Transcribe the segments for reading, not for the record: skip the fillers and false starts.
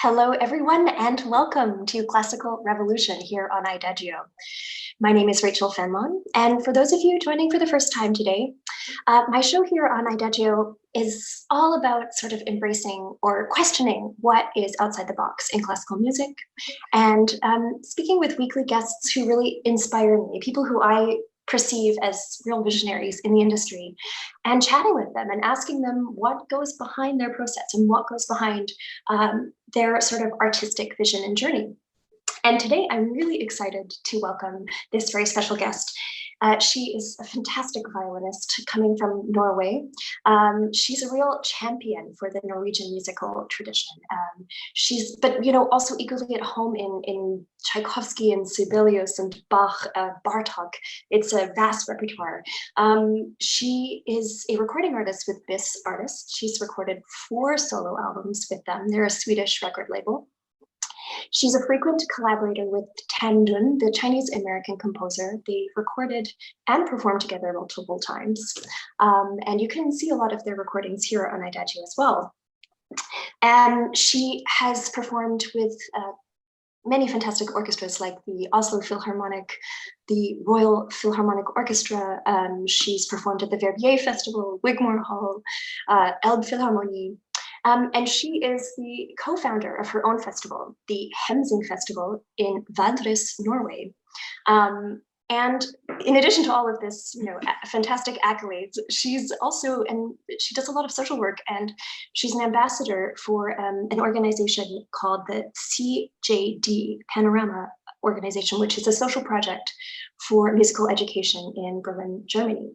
Hello, everyone, and welcome to Classical Revolution here on IDAGIO. My name is Rachel Fenlon, and for those of you joining for the first time today, my show here on IDAGIO is all about sort of embracing or questioning what is outside the box in classical music, and speaking with weekly guests who really inspire me, people who I perceive as real visionaries in the industry, and chatting with them and asking them what goes behind their process and what goes behind their sort of artistic vision and journey. And today I'm really excited to welcome this very special guest. She is a fantastic violinist coming from Norway. She's a real champion for the Norwegian musical tradition. But also equally at home in Tchaikovsky and Sibelius and Bach, Bartok. It's a vast repertoire. She is a recording artist with this artist. She's recorded 4 solo albums with them. They're a Swedish record label. She's a frequent collaborator with Tandun, the Chinese-American composer. They recorded and performed together multiple times. And you can see a lot of their recordings here on IDAGIO as well. And she has performed with many fantastic orchestras like the Oslo Philharmonic, the Royal Philharmonic Orchestra. She's performed at the Verbier Festival, Wigmore Hall, Eldbjørg. And she is the co-founder of her own festival, the Hemsing Festival in Valdres, Norway. And in addition to all of this, fantastic accolades, she's also, and she does a lot of social work, and she's an ambassador for an organization called the CJD Panorama Organization, which is a social project for musical education in Berlin, Germany.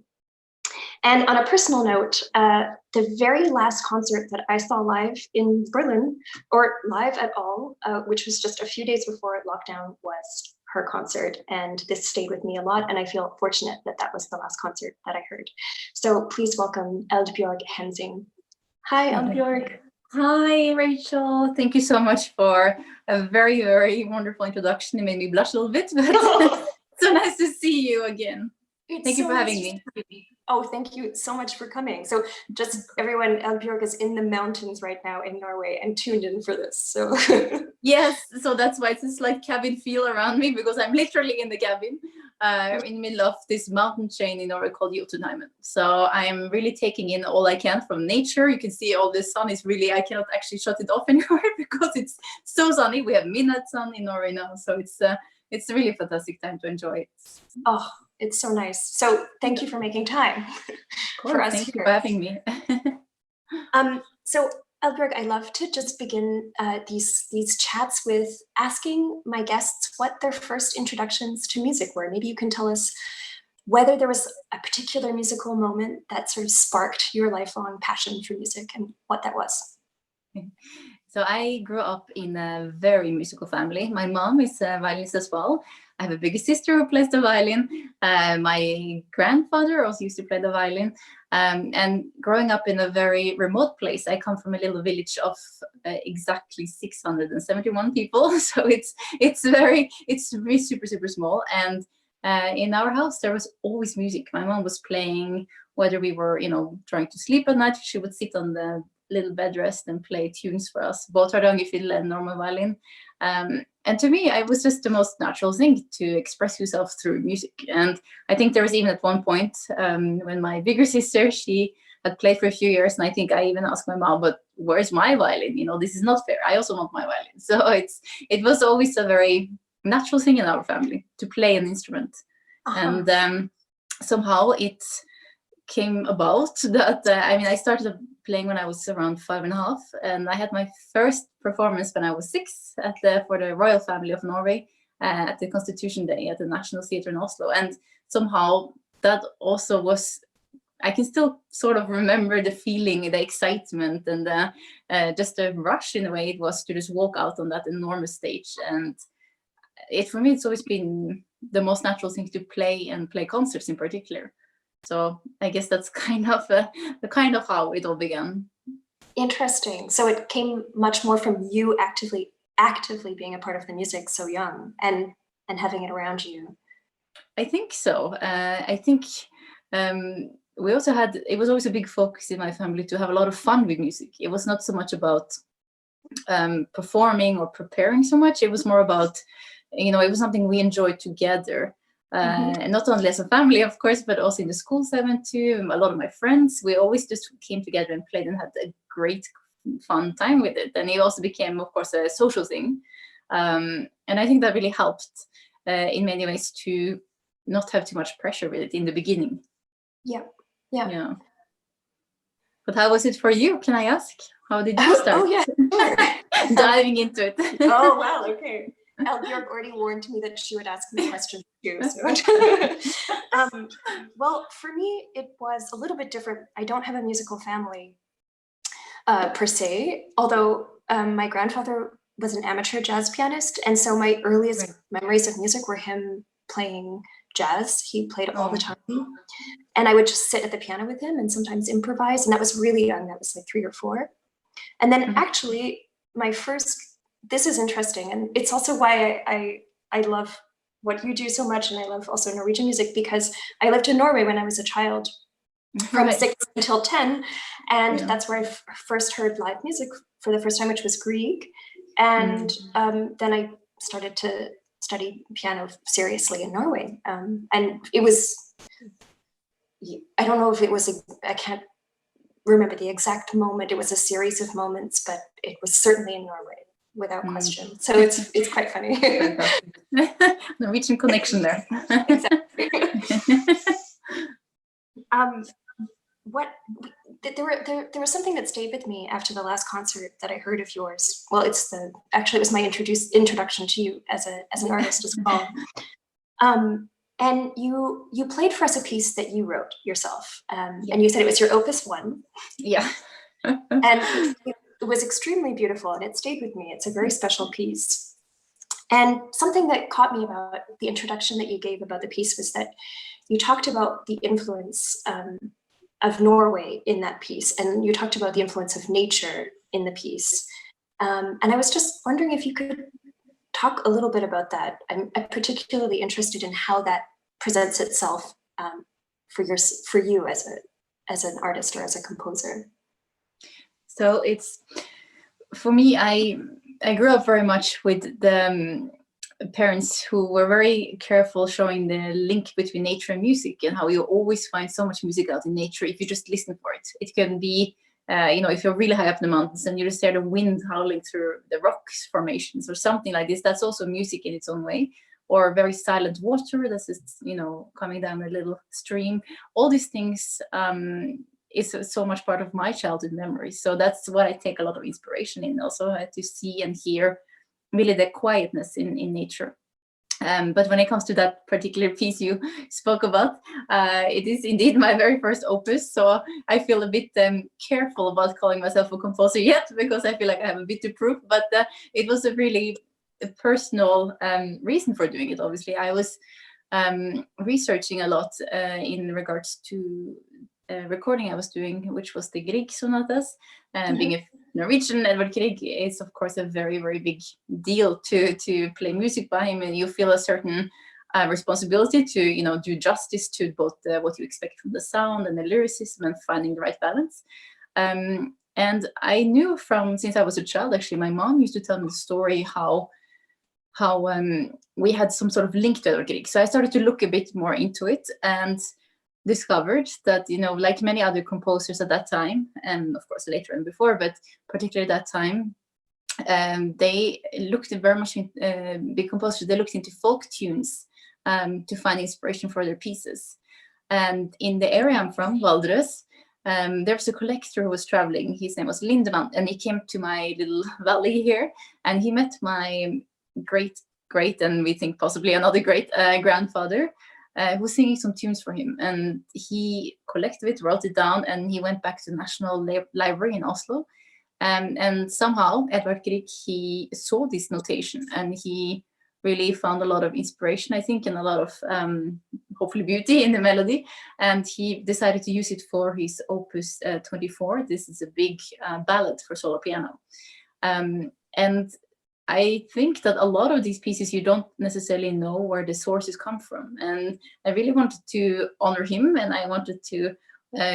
And on a personal note, the very last concert that I saw live in Berlin, or live at all, which was just a few days before lockdown, was her concert. And this stayed with me a lot. And I feel fortunate that that was the last concert that I heard. So please welcome Eldbjørg Hemsing. Hi, Eldbjørg. Hi, Rachel. Thank you so much for a very, very wonderful introduction. It made me blush a little bit, but so nice to see you again. Thank you for having me. Oh, thank you so much for coming. So just everyone, Eldbjørg is in the mountains right now in Norway and tuned in for this. So yes, so that's why it's this like cabin feel around me, because I'm literally in the cabin in the middle of this mountain chain in Norway called Jotunheimen. So I'm really taking in all I can from nature. You can see all the sun is really, I cannot actually shut it off anywhere because it's so sunny. We have midnight sun in Norway now. So it's really a fantastic time to enjoy it. Oh, it's so nice. So thank you for making time for us. Thank you for having me. So Eldbjørg, I love to just begin these chats with asking my guests what their first introductions to music were. Maybe you can tell us whether there was a particular musical moment that sort of sparked your lifelong passion for music and what that was. So I grew up in a very musical family. My mom is a violinist as well. I have a bigger sister who plays the violin. My grandfather also used to play the violin. And growing up in a very remote place, I come from a little village of exactly 671 people. So it's really super, super small. And in our house, there was always music. My mom was playing, whether we were, trying to sleep at night, she would sit on the little bed rest and play tunes for us, both hardangi fiddle and normal violin. And to me, it was just the most natural thing to express yourself through music. And I think there was even at one point when my bigger sister, she had played for a few years, and I think I even asked my mom, but where's my violin? This is not fair. I also want my violin. So it was always a very natural thing in our family to play an instrument. And somehow it came about that, I started playing when I was around 5.5, and I had my first performance when I was 6 for the royal family of Norway at the Constitution Day at the National Theatre in Oslo. And somehow that also was, I can still sort of remember the feeling, the excitement, and just the rush in a way it was to just walk out on that enormous stage. And for me, it's always been the most natural thing to play, and play concerts in particular. So I guess that's kind of how it all began. Interesting. So it came much more from you actively being a part of the music so young and having it around you. I think so. I think we also it was always a big focus in my family to have a lot of fun with music. It was not so much about performing or preparing so much. It was more about, it was something we enjoyed together. And not only as a family, of course, but also in the schools I went to. A lot of my friends, we always just came together and played and had a great, fun time with it. And it also became, of course, a social thing. And I think that really helped in many ways to not have too much pressure with it in the beginning. Yeah. But how was it for you? Can I ask? How did you start? Diving into it? Oh, wow. Okay. Eldbjørg already warned me that she would ask me questions too. So. Well, for me, it was a little bit different. I don't have a musical family per se, although my grandfather was an amateur jazz pianist. And so my earliest memories of music were him playing jazz. He played all the time. And I would just sit at the piano with him and sometimes improvise. And that was really young. That was like 3 or 4. And then actually this is interesting. And it's also why I love what you do so much. And I love also Norwegian music, because I lived in Norway when I was a child from 6 until 10. And that's where I first heard live music for the first time, which was Grieg. And then I started to study piano seriously in Norway. And it was, I don't know if it was, I can't remember the exact moment. It was a series of moments, but it was certainly in Norway, without question. So it's quite funny. Norwegian connection there. Exactly. There was something that stayed with me after the last concert that I heard of yours. Well, it was my introduction to you as an artist as well. And you played for us a piece that you wrote yourself, and you said it was your Opus 1. Yeah. And it was extremely beautiful, and it stayed with me. It's a very special piece. And something that caught me about the introduction that you gave about the piece was that you talked about the influence of Norway in that piece, and you talked about the influence of nature in the piece. And I was just wondering if you could talk a little bit about that. I'm particularly interested in how that presents itself for you as an artist or as a composer. So for me, I grew up very much with the parents who were very careful showing the link between nature and music, and how you always find so much music out in nature if you just listen for it. It can be, if you're really high up in the mountains and you just hear the wind howling through the rocks formations or something like this, that's also music in its own way. Or very silent water that's just, coming down a little stream. All these things is so much part of my childhood memories. So that's what I take a lot of inspiration in, also to see and hear really the quietness in nature. But when it comes to that particular piece you spoke about, it is indeed my very first opus. So I feel a bit careful about calling myself a composer yet, because I feel like I have a bit to prove. But it was a really personal reason for doing it. Obviously, I was researching a lot in regards to recording I was doing, which was the Grieg sonatas. Being a Norwegian, Edvard Grieg is of course a very, very big deal to play music by him, and you feel a certain responsibility to do justice to both what you expect from the sound and the lyricism and finding the right balance. And I knew since I was a child, actually, my mom used to tell me the story how we had some sort of link to Edvard Grieg. So I started to look a bit more into it and discovered that, like many other composers at that time, and of course later and before, but particularly at that time, they looked very much big composers. They looked into folk tunes to find inspiration for their pieces. And in the area I'm from, Valdres, there was a collector who was traveling. His name was Lindemann, and he came to my little valley here, and he met my great, and we think possibly another great grandfather, who was singing some tunes for him. And he collected it, wrote it down, and he went back to the National Library in Oslo. And somehow Edvard Grieg, he saw this notation, and he really found a lot of inspiration, I think, and a lot of hopefully beauty in the melody. And he decided to use it for his Opus 24. This is a big ballad for solo piano. And I think that a lot of these pieces, you don't necessarily know where the sources come from. And I really wanted to honor him, and I wanted to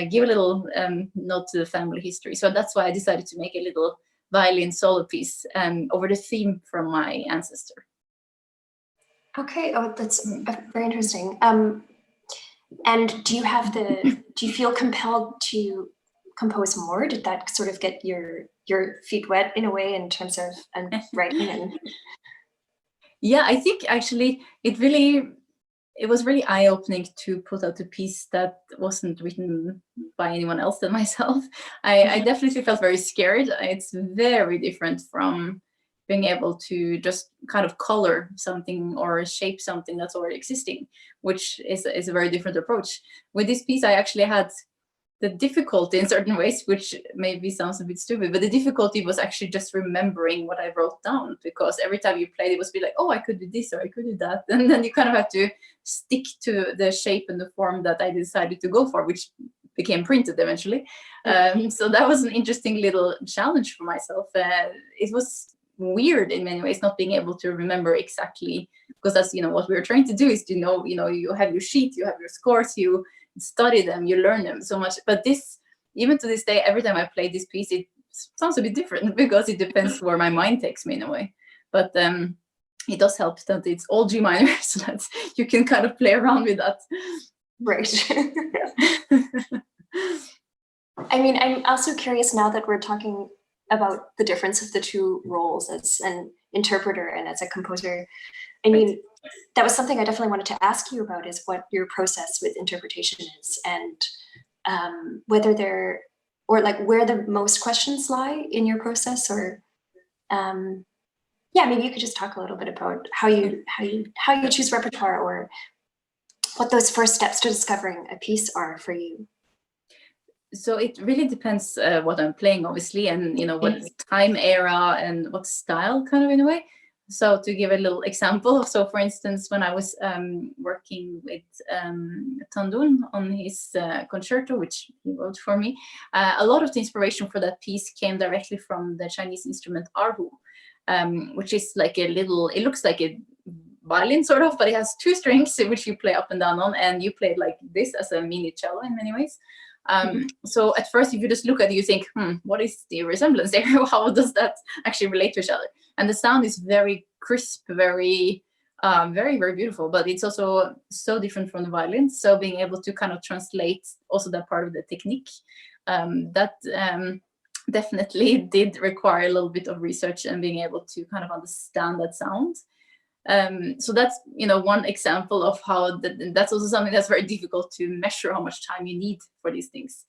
give a little nod to the family history. So that's why I decided to make a little violin solo piece over the theme from my ancestor. Okay, oh, that's very interesting. And do you feel compelled to compose more? Did that sort of get your feet wet in a way in terms of writing? And yeah, I think actually it was really eye-opening to put out a piece that wasn't written by anyone else than myself. I definitely felt very scared. It's very different from being able to just kind of color something or shape something that's already existing, which is a very different approach. With this piece, I actually had the difficulty in certain ways, which maybe sounds a bit stupid, but the difficulty was actually just remembering what I wrote down, because every time you played, it was be like, oh, I could do this or I could do that. And then you kind of have to stick to the shape and the form that I decided to go for, which became printed eventually. So that was an interesting little challenge for myself. It was weird in many ways not being able to remember exactly, because that's what we were trying to do is to you have your sheet, you have your scores, you study them, you learn them so much. But this, even to this day, every time I play this piece, it sounds a bit different because it depends where my mind takes me in a way. But it does help that it's all G minor, so that you can kind of play around with that. Right. I mean, I'm also curious now that we're talking about the difference of the two roles as an interpreter and as a composer. I mean, that was something I definitely wanted to ask you about, is what your process with interpretation is, and whether where the most questions lie in your process, or yeah, maybe you could just talk a little bit about how you choose repertoire, or what those first steps to discovering a piece are for you. So it really depends what I'm playing, obviously, and what time era and what style, kind of, in a way. So to give a little example, so for instance, when I was working with Tandun on his concerto, which he wrote for me, a lot of the inspiration for that piece came directly from the Chinese instrument erhu, which is like a little, it looks like a violin sort of, but it has two strings which you play up and down on, and you play it like this as a mini cello in many ways. So at first, if you just look at it, you think, what is the resemblance there? How does that actually relate to each other? And the sound is very crisp, very, very, very beautiful, but it's also so different from the violin. So being able to kind of translate also that part of the technique, that definitely did require a little bit of research and being able to kind of understand that sound. So that's one example of how that's also something that's very difficult to measure, how much time you need for these things.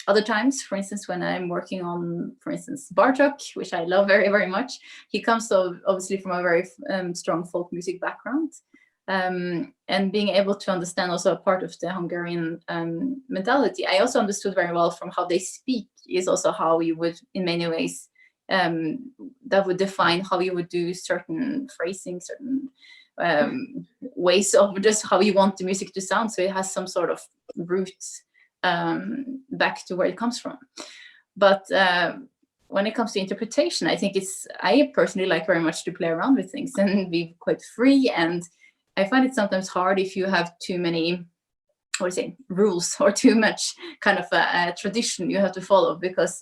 Other times, for instance, when I'm working on, for instance, Bartok, which I love very, very much, he comes obviously from a very strong folk music background, and being able to understand also a part of the Hungarian mentality. I also understood very well from how they speak is also how you would, in many ways, that would define how you would do certain phrasing, certain ways of just how you want the music to sound. So it has some sort of roots back to where it comes from. But when it comes to interpretation, I think I personally like very much to play around with things and be quite free. And I find it sometimes hard if you have too many, rules, or too much kind of a tradition you have to follow, because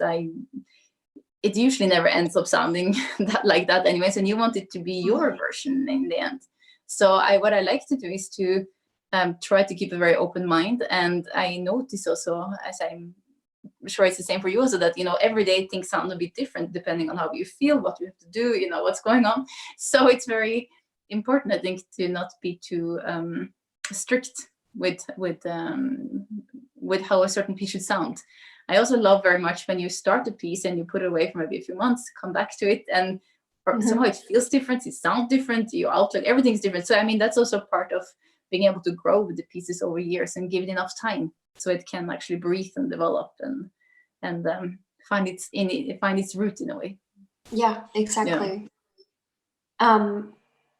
it usually never ends up sounding like that anyways, and you want it to be your version in the end. So what I like to do is to try to keep a very open mind. And I notice also, as I'm sure it's the same for you also, that every day things sound a bit different depending on how you feel, what you have to do, what's going on. So it's very important, I think, to not be too strict with how a certain piece should sound. I also love very much when you start a piece and you put it away for maybe a few months, come back to it, and somehow it feels different, it sounds different, your outlook, everything's different. So I mean, that's also part of being able to grow with the pieces over years and give it enough time so it can actually breathe and develop and find its root in a way. Yeah, exactly. Yeah.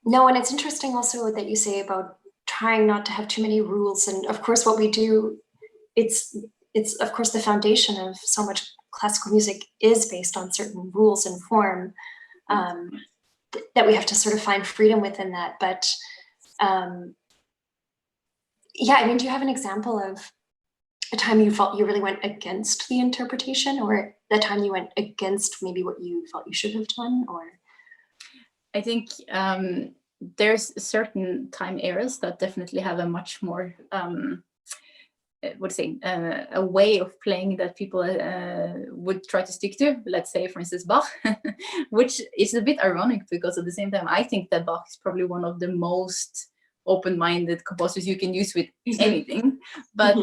No, and it's interesting also that you say about trying not to have too many rules. And of course, what we do, it's of course the foundation of so much classical music is based on certain rules and form, that we have to sort of find freedom within that. But yeah, I mean, do you have an example of a time you felt you really went against the interpretation, or the time you went against maybe what you felt you should have done? Or I think there's certain time eras that definitely have a much more a way of playing that people would try to stick to. Let's say, for instance, Bach, which is a bit ironic because at the same time, I think that Bach is probably one of the most open-minded composers you can use with anything. But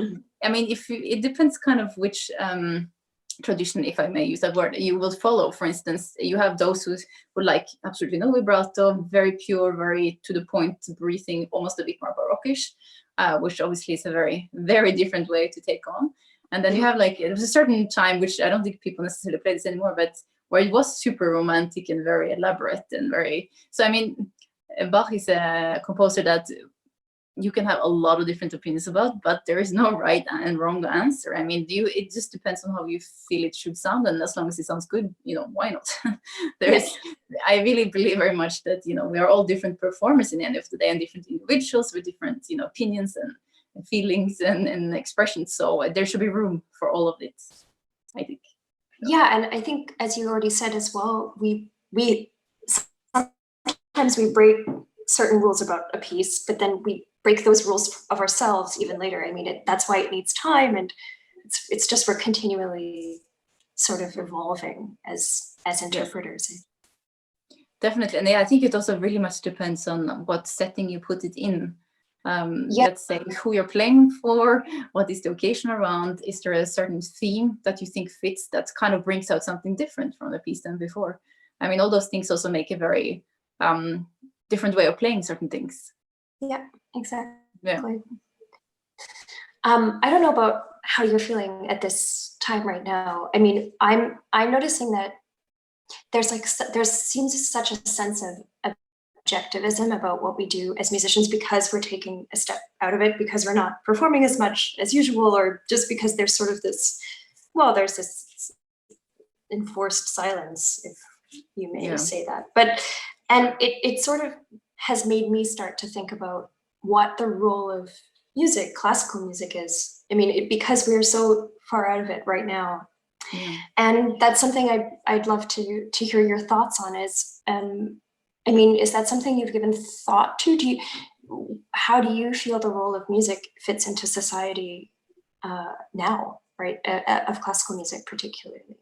I mean, it depends kind of which tradition, if I may use that word, you will follow. For instance, you have those who would like absolutely no vibrato, very pure, very to the point breathing, almost a bit more barockish. Which obviously is a very, very different way to take on. And then you have like, there was a certain time, which I don't think people necessarily play this anymore, but where it was super romantic and very elaborate and very, so I mean, Bach is a composer that you can have a lot of different opinions about, but there is no right and wrong answer. I mean, it just depends on how you feel it should sound, and as long as it sounds good, why not? I really believe very much that we are all different performers in the end of the day, and different individuals with different opinions and feelings and expressions. So there should be room for all of it, I think. Yeah, and I think, as you already said as well, we sometimes we break certain rules about a piece, but then we break those rules of ourselves even later. I mean, that's why it needs time, and it's just we're continually sort of evolving as interpreters. Yes. Definitely, and I think it also really much depends on what setting you put it in. Let's say who you're playing for, what is the occasion around, is there a certain theme that you think fits that kind of brings out something different from the piece than before. I mean, all those things also make a very different way of playing certain things. Yeah, exactly. Yeah. I don't know about how you're feeling at this time right now. I mean, I'm noticing that there seems such a sense of objectivism about what we do as musicians, because we're taking a step out of it, because we're not performing as much as usual, or just because there's sort of this, there's this enforced silence, if you may say that. And it sort of has made me start to think about what the role of music, classical music, is. I mean, because we're so far out of it right now. And that's something I'd love to hear your thoughts on. I mean, is that something you've given thought to? How do you feel the role of music fits into society now, right? Of classical music particularly.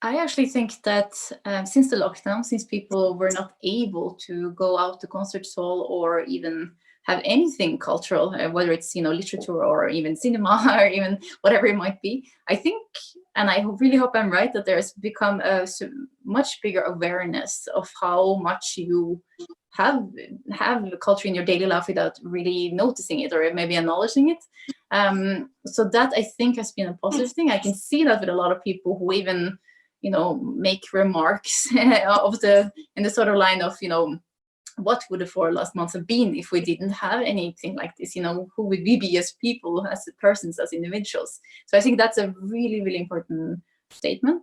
I actually think that since the lockdown, since people were not able to go out to concert hall or even have anything cultural, whether it's literature or even cinema or even whatever it might be, I think, and I really hope I'm right, that there's become a much bigger awareness of how much you have culture in your daily life without really noticing it or maybe acknowledging it. So that I think has been a positive thing. I can see that with a lot of people who even make remarks in the sort of line of what would the 4 last months have been if we didn't have anything like this? Who would we be as people, as persons, as individuals? So I think that's a really, really important statement.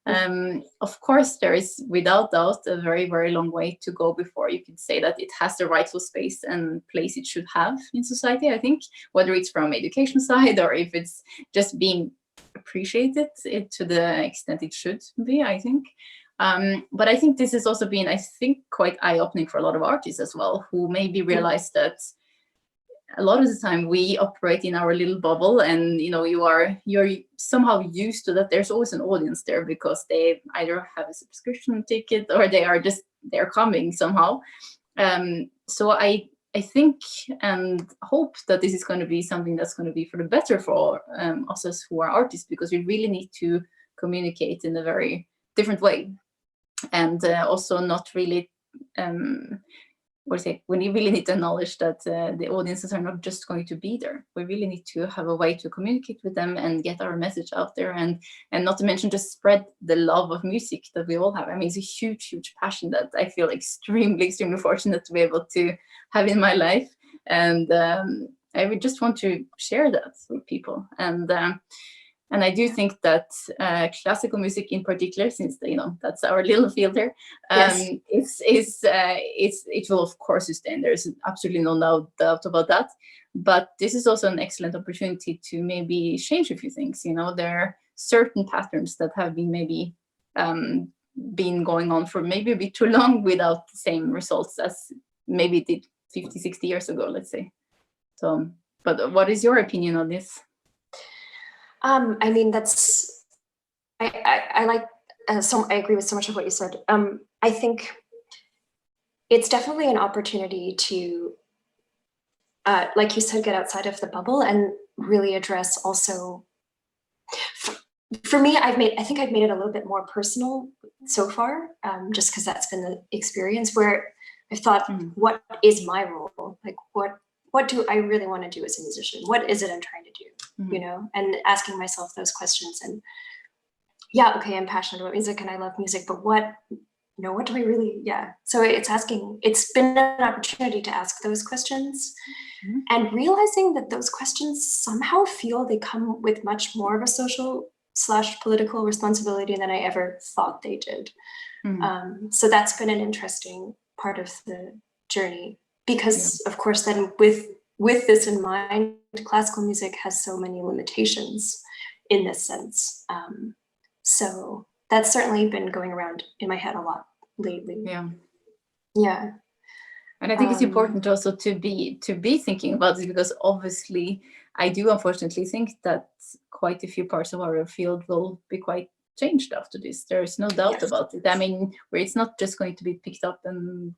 Of course, there is without doubt a very, very long way to go before you can say that it has the rightful space and place it should have in society. I think whether it's from education side or if it's just being appreciated to the extent it should be, I think. But I think this has also been, quite eye-opening for a lot of artists as well, who maybe realize that a lot of the time we operate in our little bubble, and you're somehow used to that. There's always an audience there because they either have a subscription ticket or they're coming somehow. So I think and hope that this is going to be something that's going to be for the better for us who are artists, because we really need to communicate in a very different way. And also not really, we really need to acknowledge that the audiences are not just going to be there. We really need to have a way to communicate with them and get our message out there, and not to mention just spread the love of music that we all have. I mean, it's a huge, huge passion that I feel extremely, extremely fortunate to be able to have in my life. And I would just want to share that with people. And And I do think that classical music in particular, since that's our little field here, it will of course sustain. There's absolutely no doubt about that. But this is also an excellent opportunity to maybe change a few things. There are certain patterns that have been maybe been going on for maybe a bit too long without the same results as maybe it did 50, 60 years ago, let's say. So, but what is your opinion on this? I mean, I like, I agree with so much of what you said. I think it's definitely an opportunity to, like you said, get outside of the bubble and really address also, for me, I think I've made it a little bit more personal so far, just because that's been the experience where I've thought, what is my role? Like, what do I really want to do as a musician? What is it I'm trying to do? And asking myself those questions. And yeah, okay, I'm passionate about music and I love music, but what do I really, So it's been an opportunity to ask those questions and realizing that those questions somehow feel they come with much more of a social/political responsibility than I ever thought they did. So that's been an interesting part of the journey. Because of course, then with this in mind, classical music has so many limitations in this sense. So that's certainly been going around in my head a lot lately. Yeah. And I think it's important also to be thinking about this, because obviously I do unfortunately think that quite a few parts of our field will be quite changed after this. There's no doubt about it. I mean, where it's not just going to be picked up and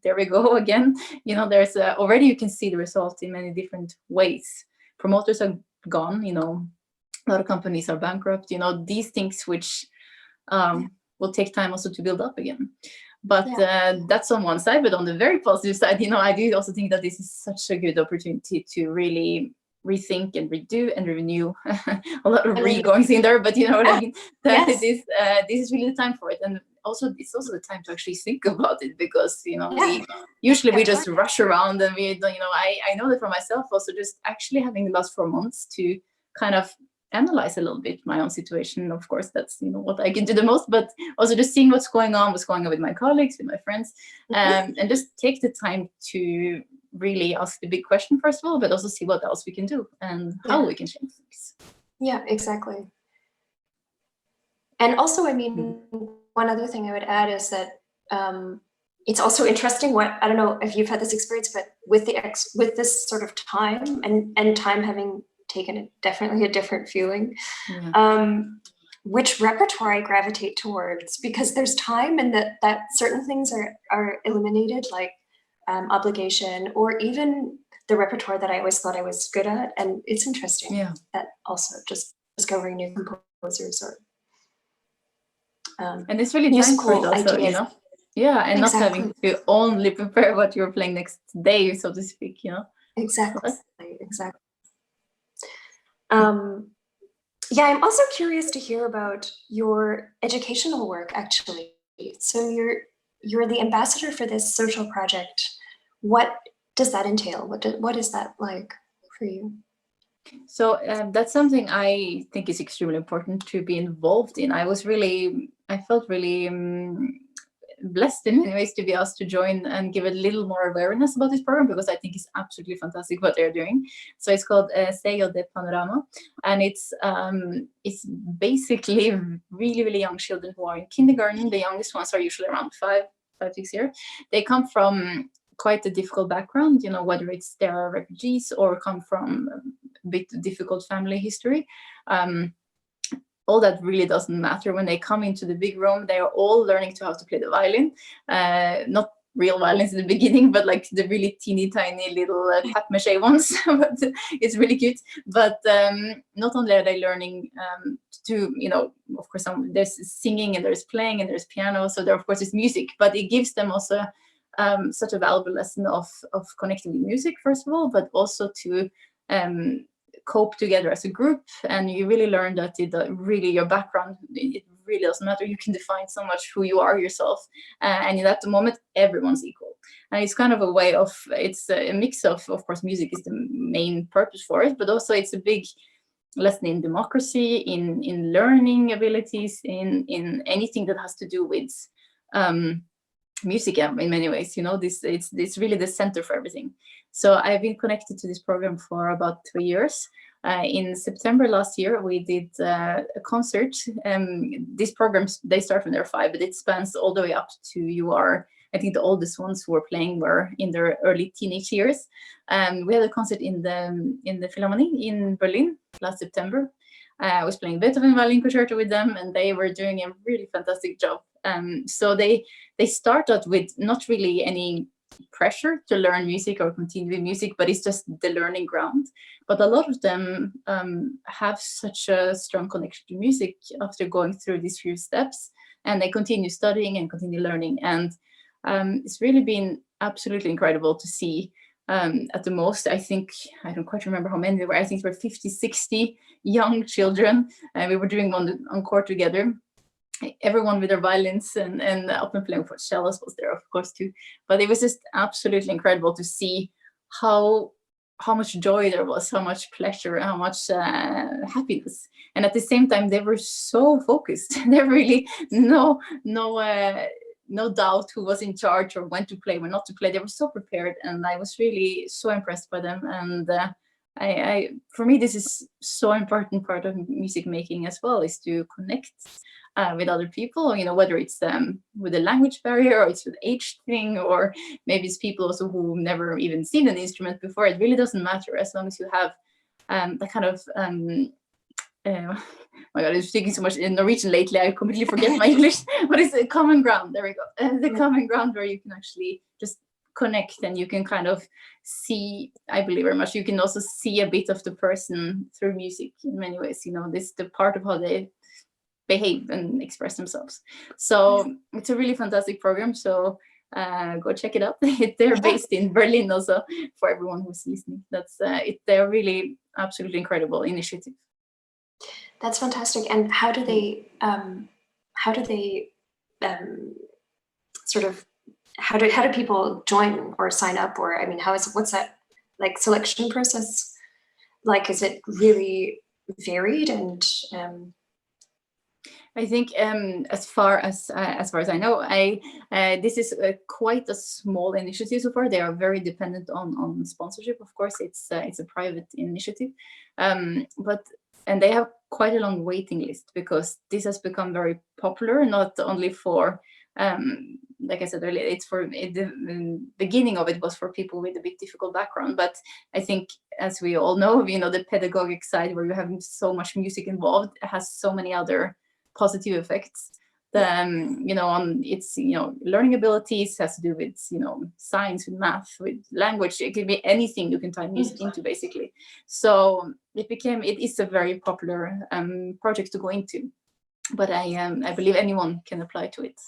there we go again. There's already you can see the result in many different ways. Promoters are gone. A lot of companies are bankrupt. These things which will take time also to build up again. But that's on one side. But on the very positive side, I do also think that this is such a good opportunity to really rethink and redo and renew. A lot of re-goings in there, but you know what I mean. That this is really the time for it, and also it's also the time to actually think about it, because we usually just rush around, and we don't. I know that for myself also, just actually having the last 4 months to kind of analyze a little bit my own situation. Of course, that's what I can do the most, but also just seeing what's going on with my colleagues, with my friends, and just take the time to really ask the big question first of all, but also see what else we can do and how we can change things. Yeah, exactly. And also, I mean, one other thing I would add is that it's also interesting I don't know if you've had this experience, but with this sort of time and time having taken definitely a different feeling, which repertoire I gravitate towards, because there's time and that certain things are eliminated, like obligation, or even the repertoire that I always thought I was good at. And it's interesting that also just discovering new composers or and it's really time for it also, ideas. And not having to only prepare what you're playing next day, so to speak, Exactly. I'm also curious to hear about your educational work, actually. So you're the ambassador for this social project. What does that entail? What is that like for you? So that's something I think is extremely important to be involved in. I felt really blessed in many ways to be asked to join and give a little more awareness about this program, because I think it's absolutely fantastic what they're doing. So it's called Sello de Panorama, and it's basically really, really young children who are in kindergarten. The youngest ones are usually around 5, 6 years. They come from quite a difficult background, whether it's they are refugees or come from a bit difficult family history. All that really doesn't matter. When they come into the big room, they are all learning how to play the violin. Not real violins in the beginning, but like the really teeny tiny little papier-mâché ones. But it's really cute. But not only are they learning to, of course, there's singing and there's playing and there's piano. So there, of course, is music, but it gives them also such a valuable lesson of connecting with music, first of all, but also to cope together as a group. And you really learn that really your background, it really doesn't matter. You can define so much who you are yourself, and in that moment everyone's equal. And it's kind of a way of, it's a mix of course music is the main purpose for it, but also it's a big lesson in democracy, in learning abilities, in anything that has to do with music in many ways. It's really the center for everything. So I've been connected to this program for about 3 years. In September last year, we did a concert. These programs, they start when they're 5, but it spans all the way up to I think the oldest ones who were playing were in their early teenage years. We had a concert in the Philharmonie in Berlin last September. I was playing Beethoven Violin Concerto with them, and they were doing a really fantastic job. So they started with not really any pressure to learn music or continue with music, but it's just the learning ground. But a lot of them have such a strong connection to music after going through these few steps, and they continue studying and continue learning. And it's really been absolutely incredible to see. At the most, I think, I don't quite remember how many there were. I think there were 50, 60 young children, and we were doing one encore together. Everyone with their violins and up and playing for cellos was there, of course, too. But it was just absolutely incredible to see how much joy there was, how much pleasure, how much happiness. And at the same time, they were so focused. There really no doubt who was in charge or when to play, when not to play. They were so prepared, and I was really so impressed by them. And for me, this is so important part of music making as well, is to connect with other people, whether it's with a language barrier, or it's with age thing, or maybe it's people also who never even seen an instrument before. It really doesn't matter, as long as you have that kind of my God, I'm speaking so much in Norwegian lately, I completely forget my English, but it's a common ground. There we go. The common ground where you can actually just connect, and you can kind of see, I believe very much, you can also see a bit of the person through music in many ways. This is the part of how they behave and express themselves. So it's a really fantastic program. So go check it out. They're based in Berlin also, for everyone who's listening. They're really absolutely incredible initiative. That's fantastic. And how do they how do people join or sign up? Or I mean, what's that like selection process like? Is it really varied? And I think as far as I know, this is quite a small initiative so far. They are very dependent on sponsorship. Of course, it's a private initiative, and they have quite a long waiting list, because this has become very popular, not only for like I said earlier, it's for the beginning of it was for people with a bit difficult background. But I think, as we all know, the pedagogic side, where you have so much music involved, has so many other positive effects. On its learning abilities, has to do with science, with math, with language. It can be anything you can tie music into, basically. So it is a very popular project to go into. But I believe anyone can apply to it.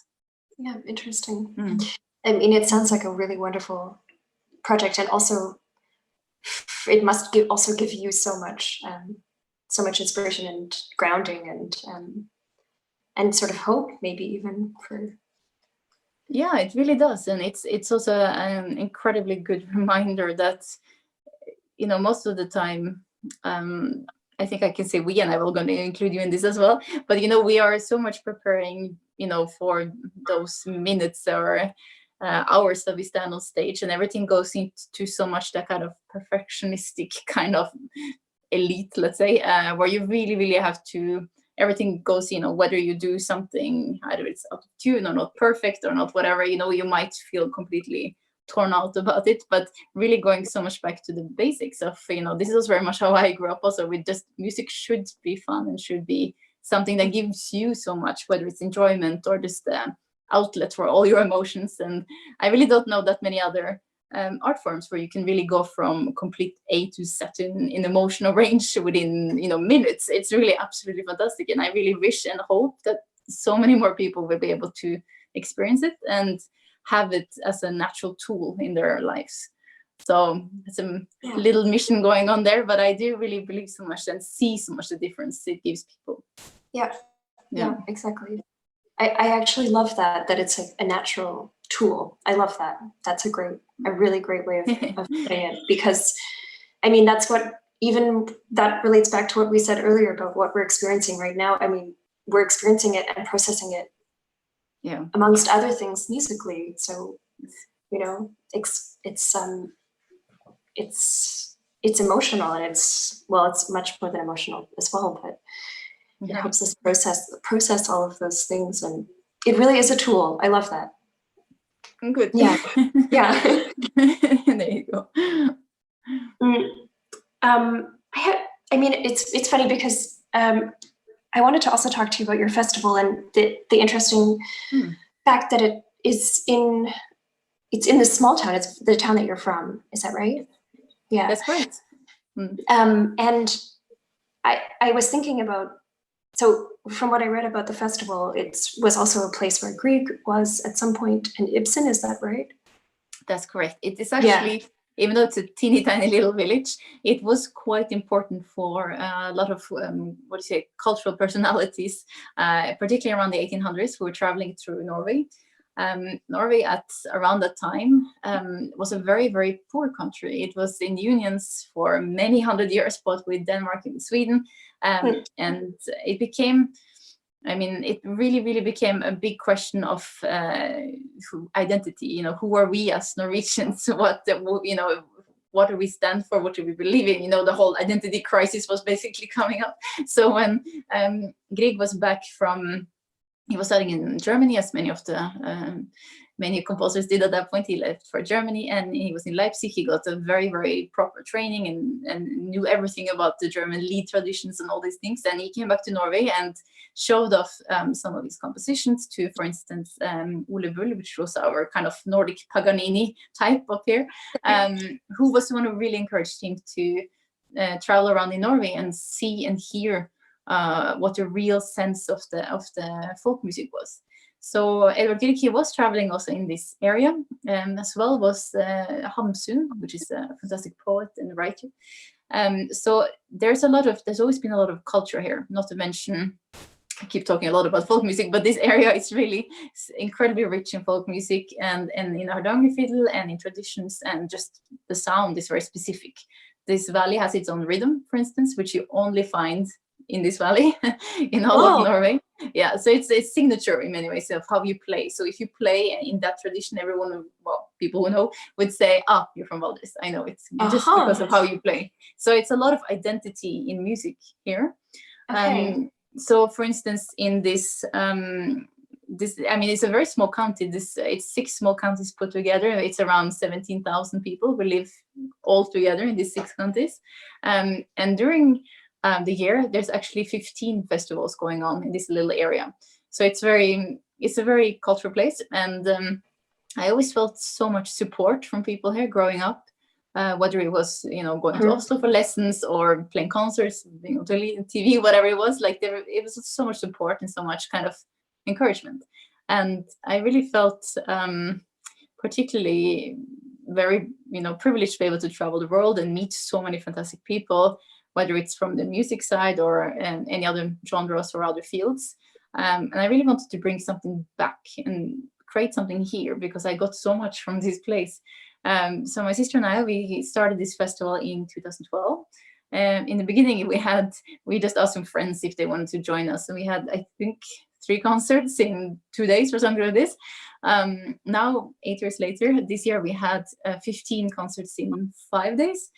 Yeah, interesting. I mean, it sounds like a really wonderful project, and also it must give you so much inspiration and grounding and sort of hope, maybe even for. Yeah, it really does. And it's also an incredibly good reminder that, most of the time, I think I can say we, and I will going to include you in this as well, but, we are so much preparing, for those minutes or hours that we stand on stage, and everything goes into so much that kind of perfectionistic kind of elite, let's say, where you really, really have to, everything goes, whether you do something, either it's out of tune or not perfect or not, whatever, you might feel completely torn out about it. But really going so much back to the basics of, this is very much how I grew up also, with just music should be fun and should be something that gives you so much, whether it's enjoyment or just outlet for all your emotions. And I really don't know that many other art forms where you can really go from complete A to Z in emotional range within minutes. It's really absolutely fantastic, and I really wish and hope that so many more people will be able to experience it and have it as a natural tool in their lives. So it's a little mission going on there, but I do really believe so much and see so much the difference it gives people. Yeah, exactly. I actually love that it's a natural tool. I love that. That's a really great way of putting it, because I mean, that's what, even that relates back to what we said earlier about what we're experiencing right now. I mean, we're experiencing it and processing it, amongst other things, musically. So, you know, it's emotional, and it's much more than emotional as well, but it helps us process all of those things, and it really is a tool. I love that. Good. Yeah. Yeah. There you go. I mean, it's funny because I wanted to also talk to you about your festival and the interesting fact that it's in this small town. It's the town that you're from. Is that right? Yeah. That's great. And I was thinking about, so from what I read about the festival, it was also a place where Grieg was at some point, and Ibsen, is that right? That's correct. It is actually, even though it's a teeny tiny little village, it was quite important for a lot of, cultural personalities, particularly around the 1800s, who were traveling through Norway. Norway at around that time was a very, very poor country. It was in unions for many hundred years, both with Denmark and Sweden. And it became, I mean, it really, really became a big question of identity. You know, who are we as Norwegians? What do we stand for? What do we believe in? You know, the whole identity crisis was basically coming up. So when Grieg was back from, he was studying in Germany, as many of the many composers did at that point. He left for Germany, and he was in Leipzig. He got a very, very proper training and knew everything about the German Lied traditions and all these things. And he came back to Norway and showed off some of his compositions to, for instance, Ole Bull, which was our kind of Nordic Paganini type up here, who was the one who really encouraged him to travel around in Norway and see and hear what the real sense of the folk music was. So Eldbjørg Hemsing was traveling also in this area, as well was Hamsun, which is a fantastic poet and writer. So there's always been a lot of culture here, not to mention, I keep talking a lot about folk music, but this area is really incredibly rich in folk music and in Hardangerfiddle and in traditions, and just the sound is very specific. This valley has its own rhythm, for instance, which you only find in this valley in all of Norway. Yeah, so it's signature in many ways of how you play. So if you play in that tradition, everyone, well, people who know would say, you're from Valdres. I know it's just because of how you play. So it's a lot of identity in music here. Okay. So for instance, in this, I mean, it's a very small county. It's 6 small counties put together. It's around 17,000 people who live all together in these 6 counties. And during the year, there's actually 15 festivals going on in this little area. So it's a very cultural place. And I always felt so much support from people here growing up, whether it was, going to Oslo for lessons or playing concerts, to TV, whatever it was, like it was so much support and so much kind of encouragement. And I really felt particularly very, privileged to be able to travel the world and meet so many fantastic people, whether it's from the music side or any other genres or other fields. And I really wanted to bring something back and create something here, because I got so much from this place. So my sister and I, we started this festival in 2012. In the beginning, we just asked some friends if they wanted to join us. And we had, I think, 3 concerts in 2 days or something like this. Now, 8 years later, this year we had 15 concerts in 5 days.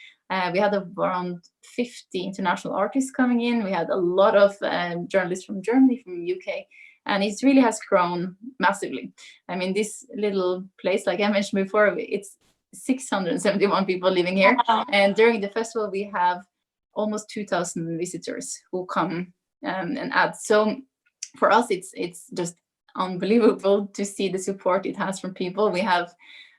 We had around 50 international artists coming in. We had a lot of journalists from Germany, from the UK, and it really has grown massively. I mean, this little place, like I mentioned before, it's 671 people living here. And during the festival, we have almost 2,000 visitors who come and add. So for us, it's just unbelievable to see the support it has from people. We have,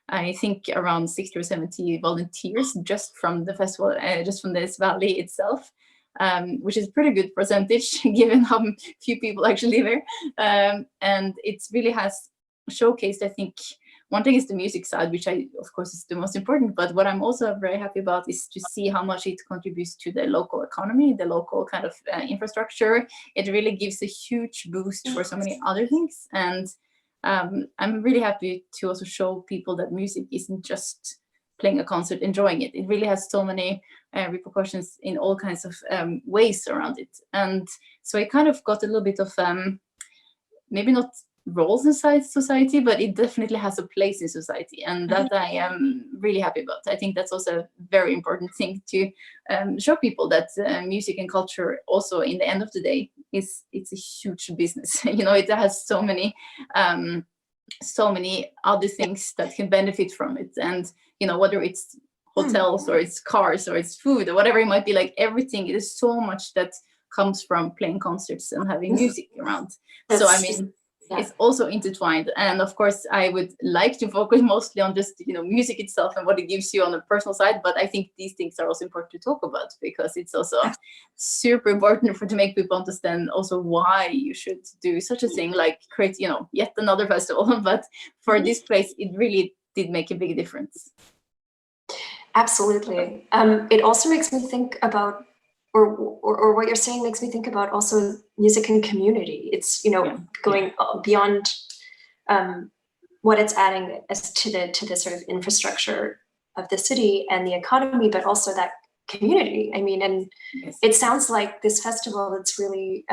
I think, around 60 or 70 volunteers just from the festival, just from this valley itself, which is a pretty good percentage given how few people actually live here. And it really has showcased, I think, one thing is the music side, which of course is the most important, but what I'm also very happy about is to see how much it contributes to the local economy, the local kind of infrastructure. It really gives a huge boost for so many other things. And I'm really happy to also show people that music isn't just playing a concert, enjoying it. It really has so many repercussions in all kinds of ways around it. And so I kind of got a little bit of maybe not roles inside society, but it definitely has a place in society, and that I am really happy about. I think that's also a very important thing to show people, that music and culture also, in the end of the day, it's a huge business. You know, it has so many other things that can benefit from it, and you know, whether it's hotels or it's cars or it's food or whatever it might be, like everything, it is so much that comes from playing concerts and having music around. So I mean, it's also intertwined. And of course, I would like to focus mostly on just, you know, music itself and what it gives you on the personal side. But I think these things are also important to talk about, because it's also super important to make people understand also why you should do such a thing, like create, you know, yet another festival. But for this place, it really did make a big difference. Absolutely. It also makes me think about, or what you're saying makes me think about also music and community. It's, you know, going beyond what it's adding as to the sort of infrastructure of the city and the economy, but also that community. I mean, and it sounds like this festival, it's really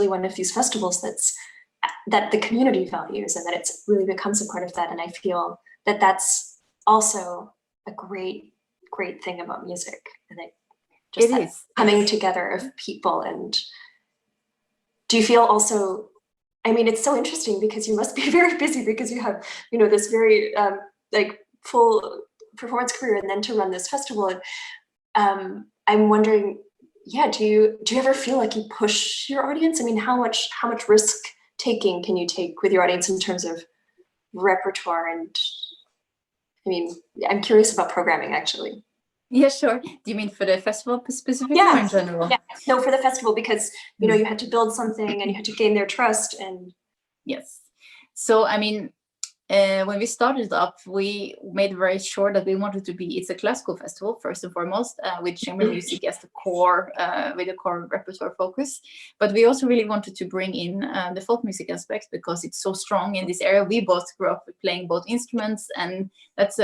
one of these festivals that the community values, and that it's really becomes a part of that. And I feel that that's also a great thing about music. And just it is coming together of people. And do you feel also, I mean, it's so interesting because you must be very busy, because you have, you know, this very like full performance career, and then to run this festival. And I'm wondering, do you ever feel like you push your audience? I mean, how much risk taking can you take with your audience in terms of repertoire? And I mean, I'm curious about programming, actually. Yeah, sure. Do you mean for the festival specifically, or in general? Yeah, no, for the festival, because, you know, you had to build something and you had to gain their trust. And yes. So, I mean, when we started up, we made very sure that we wanted to be, it's a classical festival, first and foremost, with chamber music as the core, with a core repertoire focus. But we also really wanted to bring in the folk music aspect, because it's so strong in this area. We both grew up with playing both instruments, and that's,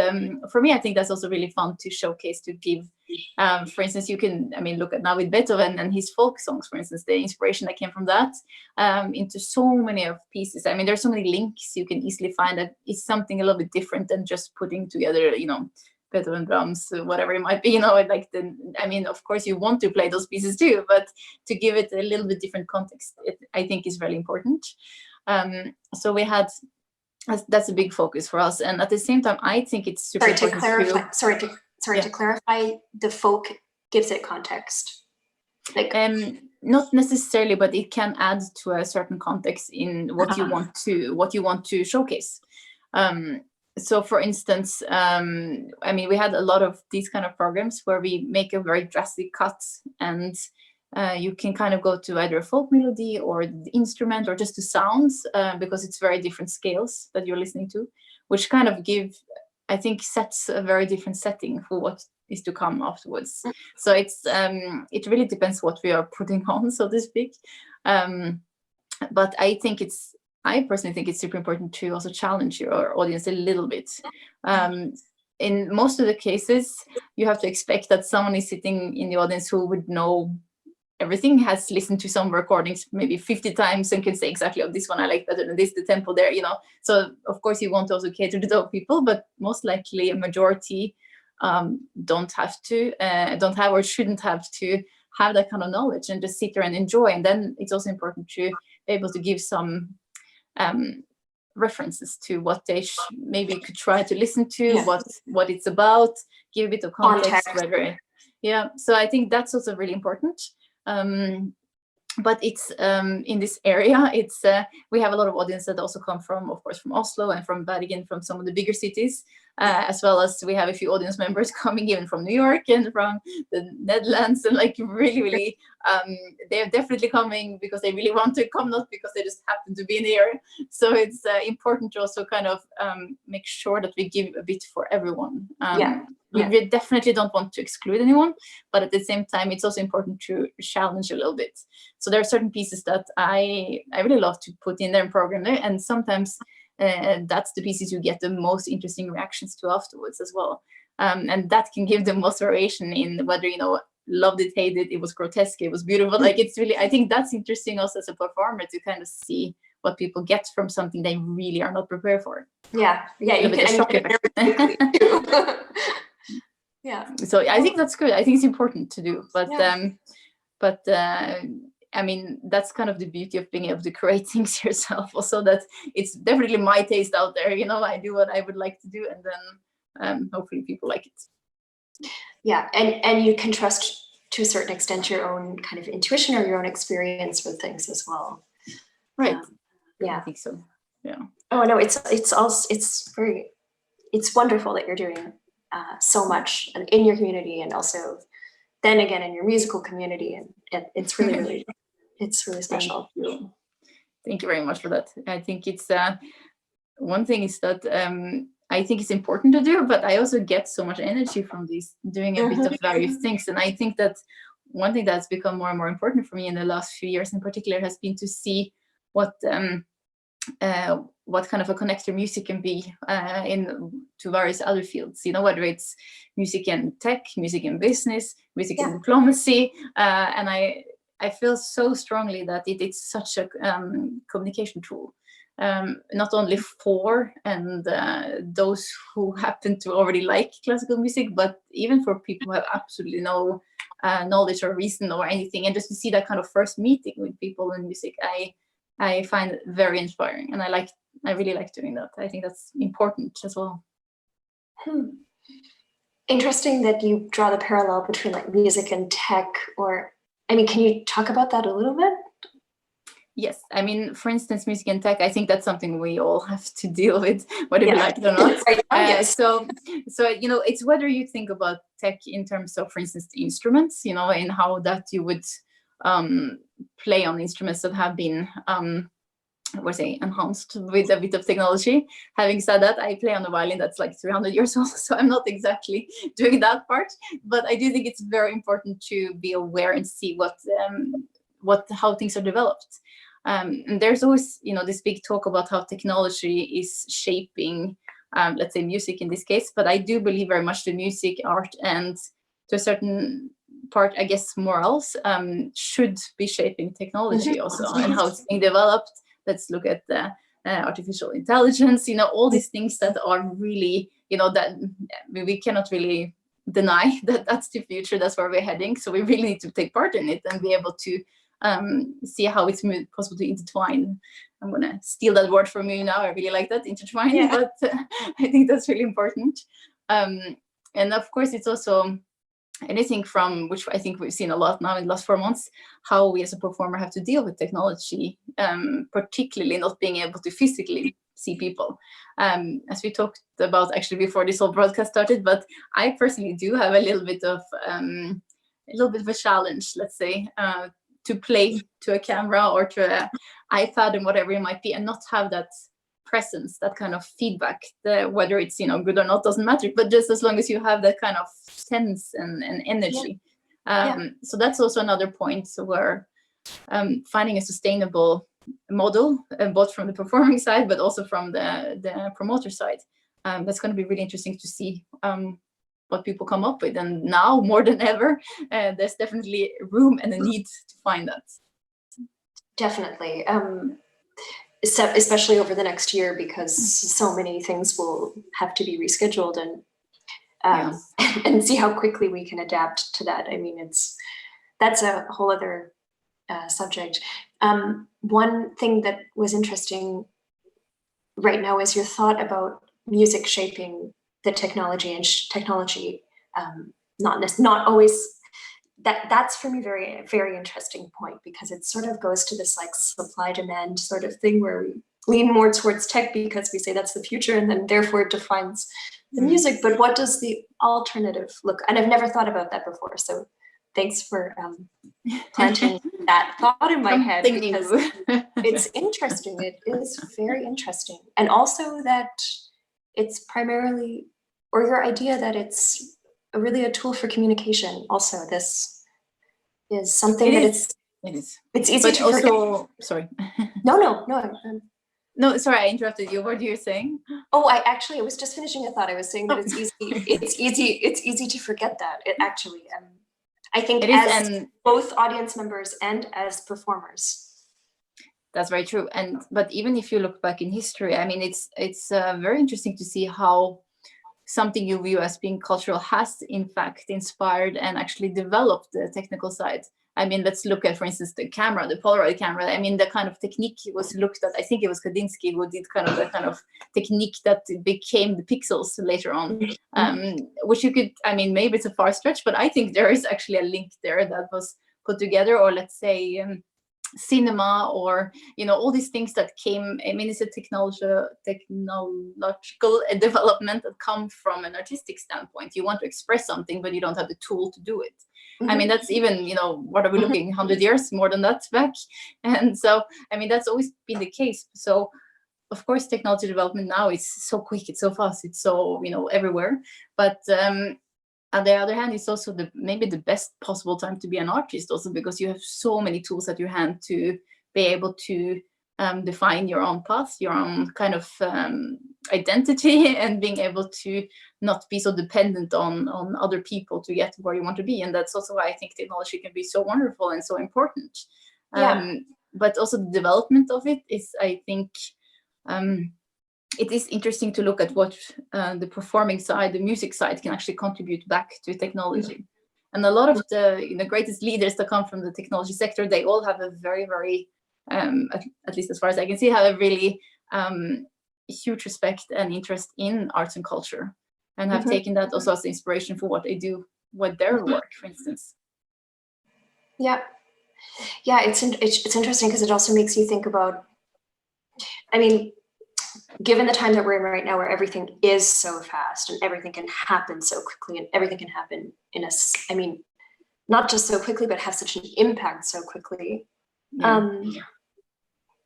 for me, I think that's also really fun to showcase, to give, for instance, you can, I mean, look at now with Beethoven and his folk songs, for instance, the inspiration that came from that, into so many of pieces. I mean, there's so many links you can easily find that it's something a little bit different than just putting together, you know, Beethoven drums, whatever it might be, you know, like I mean, of course you want to play those pieces too, but to give it a little bit different context, I think is really important. So we had, that's a big focus for us. And at the same time, I think it's super important to clarify, the folk gives it context. Like, not necessarily, but it can add to a certain context in what you want to showcase. So for instance, I mean, we had a lot of these kind of programs where we make a very drastic cut, and you can kind of go to either a folk melody or the instrument or just the sounds, because it's very different scales that you're listening to, which kind of I think sets a very different setting for what is to come afterwards. So it's it really depends what we are putting on, so to speak. But I personally think it's super important to also challenge your audience a little bit. In most of the cases, you have to expect that someone is sitting in the audience who would know everything, has listened to some recordings maybe 50 times and can say exactly, oh, this one I like better than this, the tempo there, you know. So of course you want to also cater to those people, but most likely a majority don't have or shouldn't have to have that kind of knowledge and just sit there and enjoy. And then it's also important to be able to give some references to what they maybe could try to listen to, what it's about, give a bit of context. So I think that's also really important. But it's in this area, it's we have a lot of audience that also come from, of course, from Oslo and from Bergen, from some of the bigger cities, as well as we have a few audience members coming even from New York and from the Netherlands, and like really they're definitely coming because they really want to come, not because they just happen to be in the area. So it's important to also kind of make sure that we give a bit for everyone. We definitely don't want to exclude anyone, but at the same time, it's also important to challenge a little bit. So there are certain pieces that I really love to put in there and program there, and sometimes that's the pieces you get the most interesting reactions to afterwards as well. And that can give the most variation in whether, you know, loved it, hated it, was grotesque, it was beautiful. Like, it's really, I think that's interesting also as a performer, to kind of see what people get from something they really are not prepared for. Yeah, yeah, you can shock effect. Yeah. So I think that's good. I think it's important to do, but I mean, that's kind of the beauty of being able to create things yourself. Also, that it's definitely my taste out there. You know, I do what I would like to do, and then hopefully people like it. Yeah, and you can trust to a certain extent your own kind of intuition or your own experience with things as well. Right. Yeah, I think so. Yeah. Oh no, it's wonderful that you're doing so much in your community, and also then again in your musical community, and it's really it's really special. Thank you very much for that. I think it's one thing is that I think it's important to do, but I also get so much energy from this, doing a bit of various things. And I think that one thing that's become more and more important for me in the last few years in particular has been to see what kind of a connector music can be to various other fields, you know, whether it's music and tech, music and business, music and diplomacy. And I feel so strongly that it's such a communication tool, not only for those who happen to already like classical music, but even for people who have absolutely no knowledge or reason or anything. And just to see that kind of first meeting with people in music, I find it very inspiring, and I really like doing that. I think that's important as well. Interesting that you draw the parallel between like music and tech, or I mean, can you talk about that a little bit? Yes, I mean, for instance, music and tech, I think that's something we all have to deal with, whether we like it or not. Yes. So, you know, it's whether you think about tech in terms of, for instance, the instruments, you know, and how that you would play on instruments that have been, enhanced with a bit of technology. Having said that, I play on a violin that's like 300 years old, so I'm not exactly doing that part. But I do think it's very important to be aware and see how things are developed. And there's always, you know, this big talk about how technology is shaping, let's say, music in this case. But I do believe very much the music, art, and to a certain part, I guess, morals should be shaping technology also, and how it's being developed. Let's look at the artificial intelligence, you know, all these things that are really, you know, that we cannot really deny that that's the future, that's where we're heading. So we really need to take part in it and be able to see how it's possible to intertwine. I'm going to steal that word from you now. I really like that, intertwine, but I think that's really important. And of course, it's also anything from, which I think we've seen a lot now in the last 4 months, how we as a performer have to deal with technology, particularly not being able to physically see people. As we talked about actually before this whole broadcast started, but I personally do have a little bit of a challenge, let's say, to play to a camera or to an iPad and whatever it might be, and not have that presence, that kind of feedback, whether it's, you know, good or not doesn't matter, but just as long as you have that kind of sense and energy. So that's also another point where finding a sustainable model, both from the performing side but also from the promoter side, that's going to be really interesting to see what people come up with. And now more than ever, there's definitely room and a need to find that. Definitely. Especially over the next year, because so many things will have to be rescheduled, and see how quickly we can adapt to that. I mean, that's a whole other subject. One thing that was interesting right now is your thought about music shaping the technology, and technology not always. That's for me very, very interesting point, because it sort of goes to this like supply demand sort of thing where we lean more towards tech because we say that's the future, and then therefore it defines the music. But what does the alternative look? And I've never thought about that before. So thanks for planting that thought in my head, because it's interesting. It is very interesting. And also that it's primarily, or your idea that it's really a tool for communication. Also, this is something it's easy to also forget. sorry. No. No, sorry, I interrupted you. What are you saying? Oh, I was just finishing a thought. I was saying that it's easy to forget that. It actually, I think, It is, as and both audience members and as performers. that's very true. But even if you look back in history, I mean, it's very interesting to see how something you view as being cultural has in fact inspired and actually developed the technical side. I mean, let's look at, for instance, the camera, the Polaroid camera. I mean, the kind of technique was looked at. I think it was Kandinsky who did kind of the kind of technique that became the pixels later on, which you could, I mean, maybe it's a far stretch, but I think there is actually a link there that was put together. Or let's say cinema, or all these things that came. I mean, it's a technological development that come from an artistic standpoint. You want to express something, but you don't have the tool to do it. I mean, that's even, what are we looking, 100 years, more than that back? And so, I mean, that's always been the case. So, of course, technology development now is so quick, it's so fast, it's so, everywhere. But on the other hand, it's also maybe the best possible time to be an artist, also because you have so many tools at your hand to be able to define your own path, your own kind of identity, and being able to not be so dependent on other people to get where you want to be. And that's also why I think technology can be so wonderful and so important. But also the development of it is, I think, it is interesting to look at what the performing side, the music side, can actually contribute back to technology. And a lot of the greatest leaders that come from the technology sector, they all have a very, very, at least as far as I can see, have a really huge respect and interest in arts and culture, and have taken that also as inspiration for what they do with their work, for instance. Yeah, it's interesting because it also makes you think about, I mean, given the time that we're in right now, where everything is so fast and everything can happen so quickly, and everything can happen I mean, not just so quickly, but have such an impact so quickly.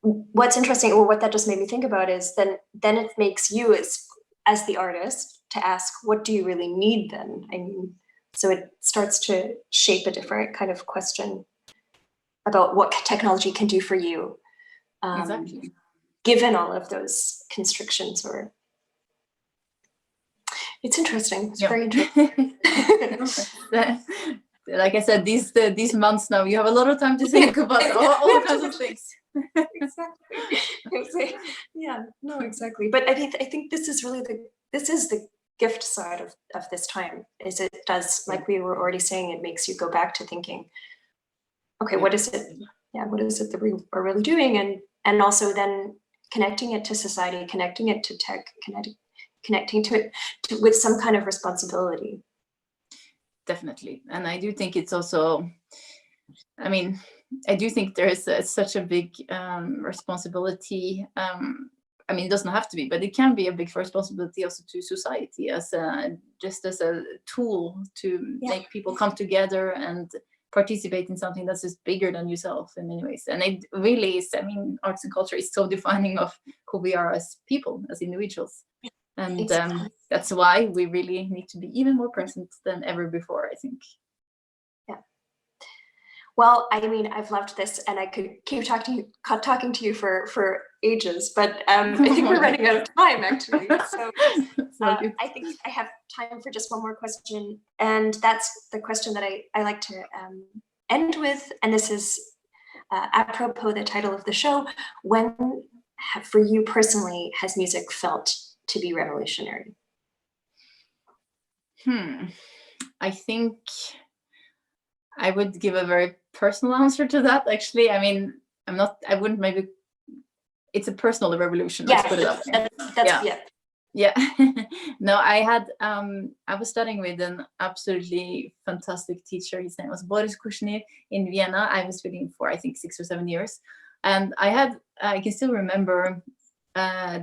What's interesting, or what that just made me think about, is then it makes you as the artist to ask, what do you really need then? I mean, so it starts to shape a different kind of question about what technology can do for you. Exactly. Given all of those constrictions, or it's interesting. It's very interesting. Like I said, these months now, you have a lot of time to think about all kinds of things. Exactly. Yeah, no, exactly. But I think this is really the gift side of this time, is it does, like we were already saying, it makes you go back to thinking, okay, what is it? Yeah, what is it that we are really doing? And also then connecting it to society, connecting it to tech, connecting to it with some kind of responsibility. Definitely. And I do think it's also, I mean, I do think there is such a big responsibility. I mean, it doesn't have to be, but it can be a big responsibility also to society, as just as a tool to make people come together and participate in something that's just bigger than yourself in many ways. And it really is, I mean, arts and culture is so defining of who we are as people, as individuals. And that's why we really need to be even more present than ever before, I think. Yeah. Well, I mean, I've loved this, and I could keep talking to you for ages, but I think we're running out of time, actually. So I think I have time for just one more question, and that's the question that I like to end with, and this is apropos the title of the show. When, for you personally, has music felt to be revolutionary? I think I would give a very personal answer to that, actually. I mean, I wouldn't maybe, it's a personal revolution, let's put it up. Yeah. No, I was studying with an absolutely fantastic teacher. His name was Boris Kushny in Vienna. I was with him for, I think, 6 or 7 years. And I can still remember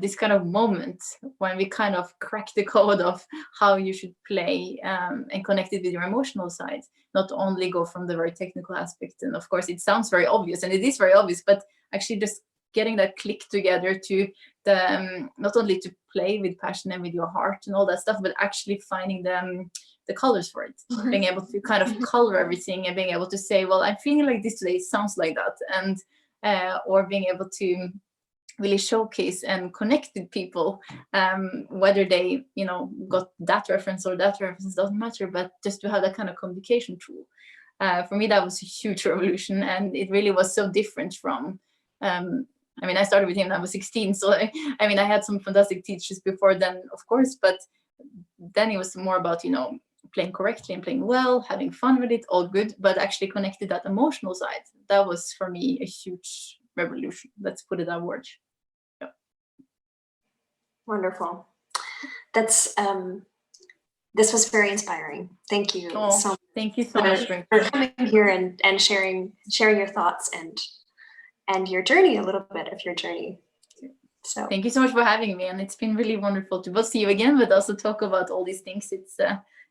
this kind of moment when we kind of cracked the code of how you should play and connect it with your emotional side, not only go from the very technical aspect. And of course, it sounds very obvious, and it is very obvious, but actually just getting that click together to not only to play with passion and with your heart and all that stuff, but actually finding the colors for it, being able to kind of color everything and being able to say, well, I'm feeling like this today, it sounds like that, and or being able to really showcase and connect with people, whether they, you know, got that reference or that reference, doesn't matter, but just to have that kind of communication tool. For me, that was a huge revolution, and it really was so different from, I mean, I started with him when I was 16, so I mean, I had some fantastic teachers before then, of course, but then it was more about, you know, playing correctly and playing well, having fun with it, all good, but actually connected that emotional side. That was for me a huge revolution. Let's put it that word. Yeah. Wonderful. That's this was very inspiring. Thank you so much. Thank you so much for coming here and sharing your thoughts and your journey, a little bit of your journey. So thank you so much for having me, and it's been really wonderful to both see you again, but also talk about all these things. It's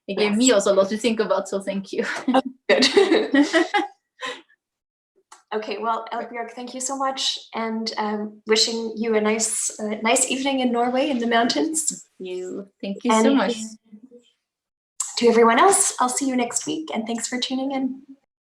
it gave me also a lot to think about, so thank you. Oh, good. Okay, well, Eldbjørg, thank you so much, and wishing you a nice evening in Norway in the mountains. Thank you so much. To everyone else, I'll see you next week, and thanks for tuning in.